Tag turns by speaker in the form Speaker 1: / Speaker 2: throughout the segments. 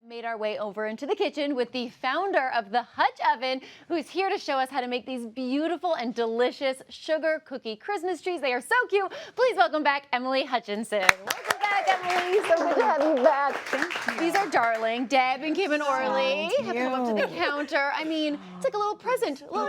Speaker 1: Made our way over into the kitchen with the founder of the Hutch Oven, who's here to show us how to make these beautiful and delicious sugar cookie Christmas trees. They are so cute. Please welcome back Emily Hutchinson. Welcome back, Emily. So good to have you back. Thank you. These are darling. Deb and Kim and Orly have come up to the counter. I mean, it's like a little present, a little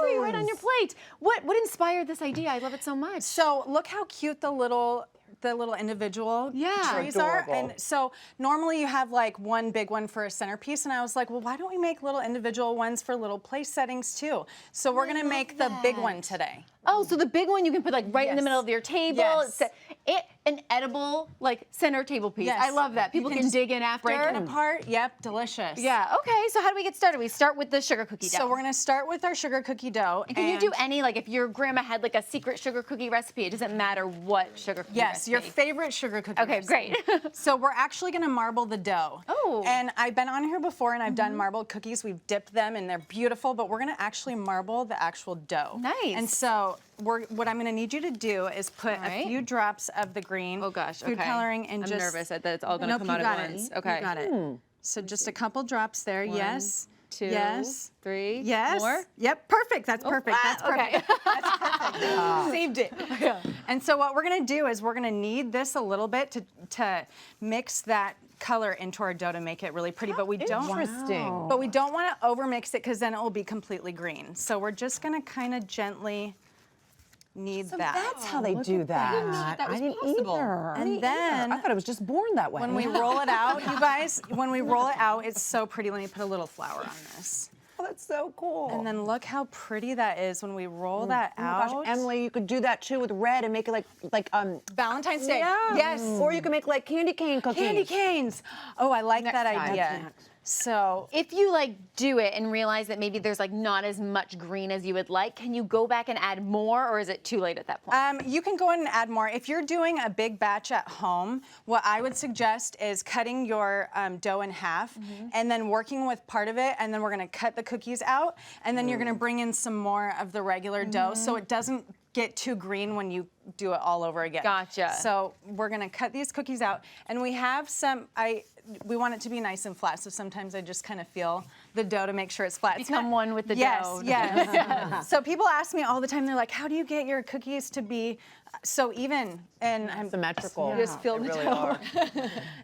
Speaker 1: tree right on your plate. What inspired this idea? I love it so much.
Speaker 2: So look how cute the little individual trees are. And so normally you have like one big one for a centerpiece, and I was like, well, why don't we make little individual ones for little place settings too? So we're gonna make the big one today.
Speaker 1: Oh, so the big one you can put like right in the middle of your table.
Speaker 2: Yes.
Speaker 1: It's an edible like center table piece.
Speaker 2: Yes.
Speaker 1: I love that. People can dig in after.
Speaker 2: Break it apart. Yep, delicious.
Speaker 1: Yeah, okay, so how do we get started? We start with the sugar cookie dough.
Speaker 2: So we're gonna start with our sugar cookie dough.
Speaker 1: And can you do any, like if your grandma had like a secret sugar cookie recipe, it doesn't matter what sugar cookie recipe.
Speaker 2: Your favorite sugar cookie recipe.
Speaker 1: Great.
Speaker 2: So we're actually gonna marble the dough.
Speaker 1: Oh.
Speaker 2: And I've been on here before and I've done marbled cookies. We've dipped them and they're beautiful, but we're gonna actually marble the actual dough.
Speaker 1: Nice.
Speaker 2: And so what I'm gonna need you to do is put a few drops of the green food coloring and
Speaker 1: I'm nervous that it's all gonna come out at once. Okay.
Speaker 2: You got it. So just a couple drops there. Yes.
Speaker 1: 2, 3.
Speaker 2: Yes.
Speaker 1: More?
Speaker 2: Yep. Perfect. That's perfect. That's perfect.
Speaker 1: Okay.
Speaker 2: That's perfect. Saved it. And so what we're gonna do is we're gonna knead this a little bit to mix that color into our dough to make it really pretty, but we don't.
Speaker 3: Interesting.
Speaker 2: But we don't want to overmix it because then it will be completely green. So we're just gonna kind of gently knead that.
Speaker 3: That's how they do that.
Speaker 1: That was
Speaker 3: I didn't
Speaker 1: possible.
Speaker 3: either.
Speaker 2: And then
Speaker 3: I thought it was just born that way.
Speaker 2: when we roll it out, you guys, when we roll it out, it's so pretty. Let me put a little flour on this.
Speaker 3: Oh, that's so cool.
Speaker 2: And then look how pretty that is when we roll that out.
Speaker 3: Gosh, Emily, you could do that too with red and make it like
Speaker 2: Valentine's Day.
Speaker 3: Yeah.
Speaker 2: Yes.
Speaker 3: Or you can make like candy cane cookies.
Speaker 2: Candy canes. Oh, I like that idea.
Speaker 3: Next.
Speaker 2: So
Speaker 1: If you like do it and realize that maybe there's like not as much green as you would like, can you go back and add more, or is it too late at that point?
Speaker 2: you can go in and add more. If you're doing a big batch at home, what I would suggest is cutting your dough in half and then working with part of it, and then we're gonna cut the cookies out, and then you're gonna bring in some more of the regular dough so it doesn't get too green when you do it all over again.
Speaker 1: Gotcha.
Speaker 2: So we're gonna cut these cookies out, and we have some, we want it to be nice and flat, so sometimes I just kind of feel the dough to make sure it's flat.
Speaker 1: Become one with the dough.
Speaker 2: Yes. So people ask me all the time, they're like, how do you get your cookies to be so even? And I'm
Speaker 3: symmetrical.
Speaker 2: just feel the dough.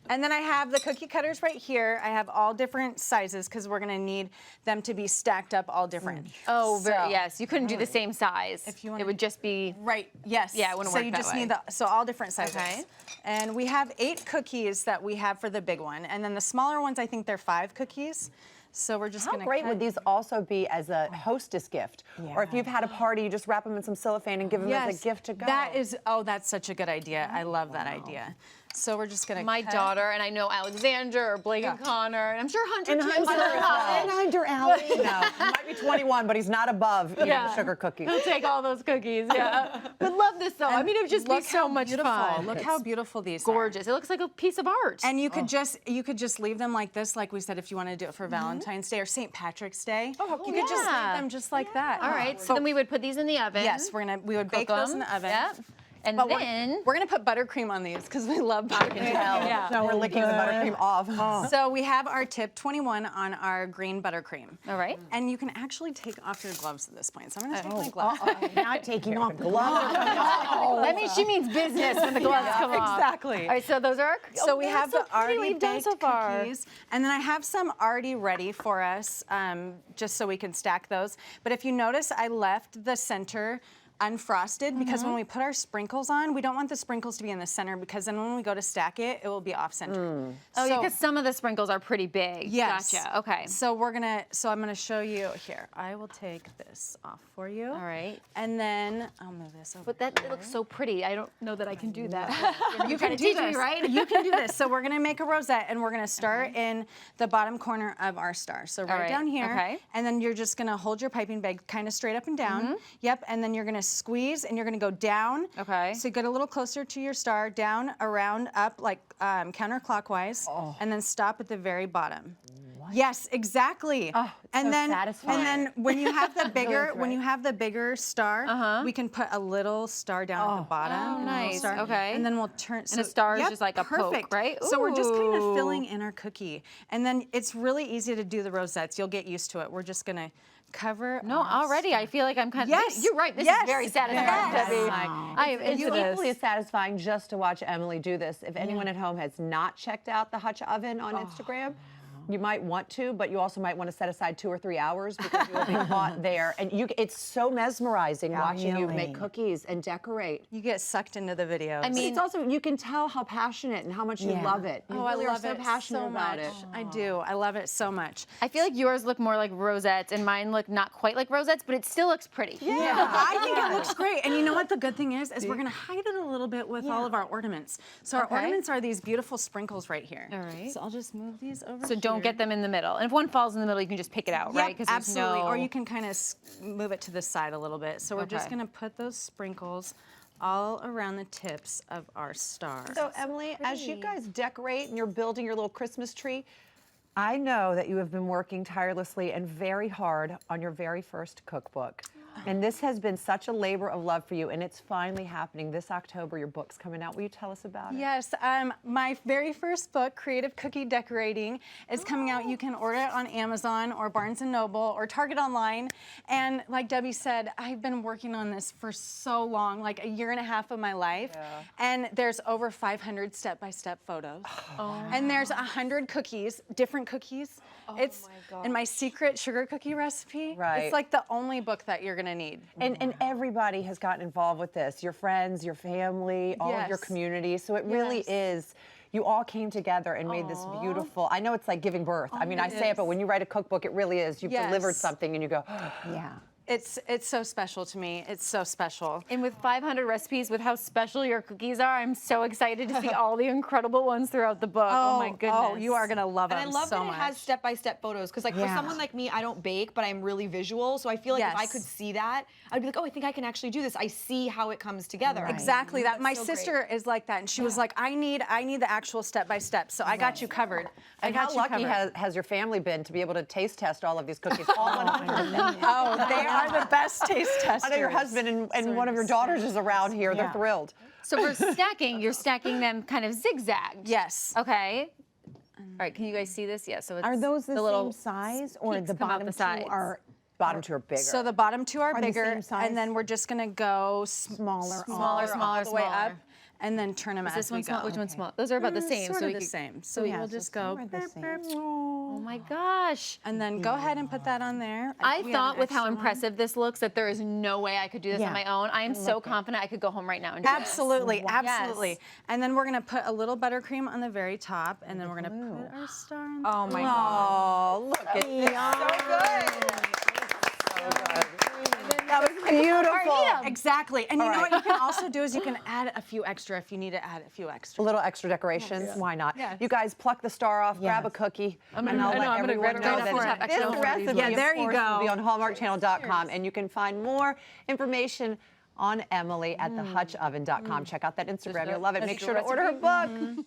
Speaker 2: And then I have the cookie cutters right here. I have all different sizes because we're gonna need them to be stacked up all different.
Speaker 1: Oh,
Speaker 2: So-
Speaker 1: yes. You couldn't do the same size.
Speaker 2: If you wanna-
Speaker 1: it would just be
Speaker 2: Right, yes.
Speaker 1: Yeah, it wouldn't
Speaker 2: so
Speaker 1: work
Speaker 2: you
Speaker 1: that
Speaker 2: just
Speaker 1: way.
Speaker 2: need so all different sizes.
Speaker 1: Okay.
Speaker 2: And we have 8 cookies that we have for the big one. And then the smaller ones, I think they're 5 cookies. So we're just
Speaker 3: How
Speaker 2: gonna
Speaker 3: great
Speaker 2: cut.
Speaker 3: would these also be as a hostess gift? Or if you've had a party, you just wrap them in some cellophane and give them as a gift to go.
Speaker 2: That is, that's such a good idea. I love that idea. So we're just gonna
Speaker 1: my
Speaker 2: cut.
Speaker 1: daughter, and I know Alexander or Blake and Connor, and I'm sure Hunter too.
Speaker 3: And Hunter Alley. No, he might be 21, but he's not above eating sugar cookies.
Speaker 1: He'll take all those cookies, yeah. But love this though. I mean, it would just be
Speaker 2: Look
Speaker 1: so
Speaker 2: how
Speaker 1: much
Speaker 2: beautiful.
Speaker 1: fun.
Speaker 2: Look how beautiful these
Speaker 1: Gorgeous. It looks like a piece of art.
Speaker 2: are. And you could just leave them like this, like we said, if you want to do it for Valentine's Day or St. Patrick's Day. You could just leave them just like that.
Speaker 1: All right, so then we would put these in the oven.
Speaker 2: Yes, we would bake those in the oven.
Speaker 1: Yep. And
Speaker 2: But
Speaker 1: then
Speaker 2: we're gonna put buttercream on these because we love buttercream.
Speaker 1: Yeah.
Speaker 3: So we're licking the buttercream off.
Speaker 2: So we have our tip 21 on our green buttercream.
Speaker 1: All right.
Speaker 2: And you can actually take off your gloves at this point. So I'm gonna take my gloves.
Speaker 3: Not taking off gloves.
Speaker 1: That means she means business when the gloves come off.
Speaker 2: Exactly.
Speaker 1: All right, so those are
Speaker 2: So we have the already
Speaker 1: we've done
Speaker 2: baked
Speaker 1: so far.
Speaker 2: cookies, and then I have some already ready for us, just so we can stack those. But if you notice, I left the center unfrosted because when we put our sprinkles on, we don't want the sprinkles to be in the center because then when we go to stack it, it will be off center.
Speaker 1: Oh, yeah, because some of the sprinkles are pretty big.
Speaker 2: Yes.
Speaker 1: Gotcha. Okay.
Speaker 2: So I'm gonna show you here. I will take this off for you.
Speaker 1: All right.
Speaker 2: And then I'll move this over.
Speaker 1: But that it looks so pretty. I don't know that I can do that.
Speaker 2: You
Speaker 1: can teach me, right?
Speaker 2: You can do this. So we're gonna make a rosette, and we're gonna start in the bottom corner of our star. So right down here.
Speaker 1: Okay.
Speaker 2: And then you're just gonna hold your piping bag kind of straight up and down. Yep. And then you're gonna squeeze, and you're gonna go down.
Speaker 1: Okay.
Speaker 2: So get a little closer to your star, down, around, up, like counterclockwise, and then stop at the very bottom. Yes, exactly.
Speaker 3: Oh, it's
Speaker 2: and
Speaker 3: so
Speaker 2: then
Speaker 3: satisfying.
Speaker 2: and then when you have the bigger star, we can put a little star down at the bottom.
Speaker 1: Oh,
Speaker 2: a little
Speaker 1: nice.
Speaker 2: star,
Speaker 1: Okay.
Speaker 2: And then we'll turn.
Speaker 1: And a star is just like a poke,
Speaker 2: perfect.
Speaker 1: right?
Speaker 2: So we're just kind of
Speaker 1: Ooh.
Speaker 2: filling in our cookie, and then it's really easy to do the rosettes. You'll get used to it. We're just gonna cover.
Speaker 1: No, already I feel like I'm kind of.
Speaker 2: Yes.
Speaker 1: You're right. This
Speaker 2: Yes.
Speaker 1: is very satisfying,
Speaker 2: Yes.
Speaker 1: Debbie.
Speaker 3: Wow.
Speaker 1: I am
Speaker 3: It's
Speaker 1: into this.
Speaker 3: equally as satisfying just to watch Emily do this. If anyone at home has not checked out the Hutch Oven on Instagram, you might want to, but you also might want to set aside 2 or 3 hours because you will be caught there. And it's so mesmerizing watching you make cookies and decorate.
Speaker 2: You get sucked into the videos.
Speaker 1: I mean,
Speaker 3: It's also, you can tell how passionate and how much you love it. You
Speaker 2: I
Speaker 3: really
Speaker 2: love
Speaker 3: are so
Speaker 2: it
Speaker 3: passionate
Speaker 2: so
Speaker 3: about
Speaker 2: much.
Speaker 3: it.
Speaker 2: I do. I love it so much.
Speaker 1: I feel like yours look more like rosettes and mine look not quite like rosettes, but it still looks pretty.
Speaker 2: Yeah, I think it looks great. And you know what the good thing is we're gonna hide it a little bit with all of our ornaments. So our
Speaker 1: Okay.
Speaker 2: ornaments are these beautiful sprinkles right here.
Speaker 1: All right.
Speaker 2: So I'll just move these over
Speaker 1: So don't get them in the middle. And if one falls in the middle, you can just pick it out, right?
Speaker 2: Yep,
Speaker 1: 'Cause there's
Speaker 2: absolutely.
Speaker 1: no-
Speaker 2: Or you can kind of move it to the side a little bit. So we're just
Speaker 1: Okay.
Speaker 2: gonna put those sprinkles all around the tips of our stars.
Speaker 3: So Emily, as you guys decorate and you're building your little Christmas tree, I know that you have been working tirelessly and very hard on your very first cookbook. And this has been such a labor of love for you, and it's finally happening this October. Your book's coming out. Will you tell us about it?
Speaker 2: Yes, my very first book, Creative Cookie Decorating, is coming out. You can order it on Amazon or Barnes & Noble or Target Online. And like Debbie said, I've been working on this for so long, like 1.5 years of my life. And there's over 500 step-by-step photos. And there's 100 cookies, different cookies. It's in my secret sugar cookie recipe.
Speaker 3: Right.
Speaker 2: It's like the only book that you're gonna need.
Speaker 3: And everybody has gotten involved with this. Your friends, your family, all of your
Speaker 2: Yes.
Speaker 3: community. So it really is, you all came together and made this beautiful. I know it's like giving birth. I mean, I say it, but when you write a cookbook, it really is. You've delivered
Speaker 2: Yes.
Speaker 3: something and you go, yeah.
Speaker 2: It's so special to me. It's so special.
Speaker 1: And with 500 recipes, with how special your cookies are, I'm so excited to see all the incredible ones throughout the book. Oh, my goodness.
Speaker 2: Oh, you are gonna love
Speaker 4: And
Speaker 2: them
Speaker 4: I love
Speaker 2: so
Speaker 4: that it
Speaker 2: much.
Speaker 4: has step-by-step photos because, like, for someone like me, I don't bake, but I'm really visual. So I feel like if I
Speaker 2: Yes.
Speaker 4: could see that, I'd be like, oh, I think I can actually do this. I see how it comes together.
Speaker 2: Exactly that. My
Speaker 4: so great.
Speaker 2: sister is like that, and she was like, I need the actual step by step. So I got you covered. I
Speaker 3: And
Speaker 2: got
Speaker 3: how
Speaker 2: you
Speaker 3: lucky
Speaker 2: covered.
Speaker 3: has your family been to be able to taste test all of these cookies, all 100 of them?
Speaker 2: Oh, they are the best taste testers.
Speaker 3: I know your husband and one of your daughters is around here. They're thrilled.
Speaker 1: So for stacking, you're stacking them kind of zigzagged.
Speaker 2: Yes.
Speaker 1: Okay. All right, can you guys see this? Yeah, so it's
Speaker 3: Are those the
Speaker 1: little
Speaker 3: same size, or
Speaker 1: peaks
Speaker 3: the
Speaker 1: come out
Speaker 3: bottom
Speaker 1: the
Speaker 3: two
Speaker 1: sides.
Speaker 3: are bottom two are bigger?
Speaker 2: So the bottom two are
Speaker 3: Are they
Speaker 2: bigger,
Speaker 3: same size?
Speaker 2: and then we're just gonna go
Speaker 3: Smaller,
Speaker 1: smaller,
Speaker 2: all the way up,
Speaker 1: smaller.
Speaker 2: and then turn them
Speaker 1: Is
Speaker 2: as
Speaker 1: this
Speaker 2: we
Speaker 1: one small?
Speaker 2: go.
Speaker 1: Which one's small? Those are about the same.
Speaker 2: Sort
Speaker 1: so
Speaker 2: of
Speaker 1: we
Speaker 2: the
Speaker 1: could-
Speaker 2: same. So
Speaker 3: yeah,
Speaker 2: we'll
Speaker 3: so
Speaker 2: just
Speaker 3: some
Speaker 2: go.
Speaker 3: are the same.
Speaker 1: Oh my gosh.
Speaker 2: And then go ahead and put that on there.
Speaker 1: I
Speaker 2: We have
Speaker 1: thought
Speaker 2: an
Speaker 1: with how
Speaker 2: extra one.
Speaker 1: impressive this looks that there is no way I could do this
Speaker 3: Yeah.
Speaker 1: on my own. I am so confident I could go home right now and do this.
Speaker 2: Absolutely,
Speaker 1: Wow.
Speaker 2: absolutely.
Speaker 1: Yes.
Speaker 2: And then we're gonna put a little buttercream on the very top, and then we're gonna put our star on top.
Speaker 1: Oh my god.
Speaker 3: Oh, look at this. That was beautiful.
Speaker 2: Exactly. And you know
Speaker 3: right.
Speaker 2: what you can also do is you can add a few extra if you need to add a few
Speaker 3: A
Speaker 2: extra.
Speaker 3: little extra decorations, why not?
Speaker 2: Yes.
Speaker 3: You guys pluck the star off, grab a cookie, and I'll let
Speaker 1: I'm gonna
Speaker 3: everyone
Speaker 1: grab it
Speaker 3: know
Speaker 1: right off the top.
Speaker 3: that
Speaker 1: Actually,
Speaker 3: this
Speaker 1: I don't want to
Speaker 3: recipe,
Speaker 1: use
Speaker 2: Yeah, there
Speaker 3: of
Speaker 2: you
Speaker 3: course, will be
Speaker 2: go.
Speaker 3: on hallmarkchannel.com, and you can find more information on Emily at thehutchoven.com. Check out that Instagram. You'll love it.
Speaker 1: That's
Speaker 3: Make
Speaker 1: the
Speaker 3: sure to order her
Speaker 1: recipe.
Speaker 3: book.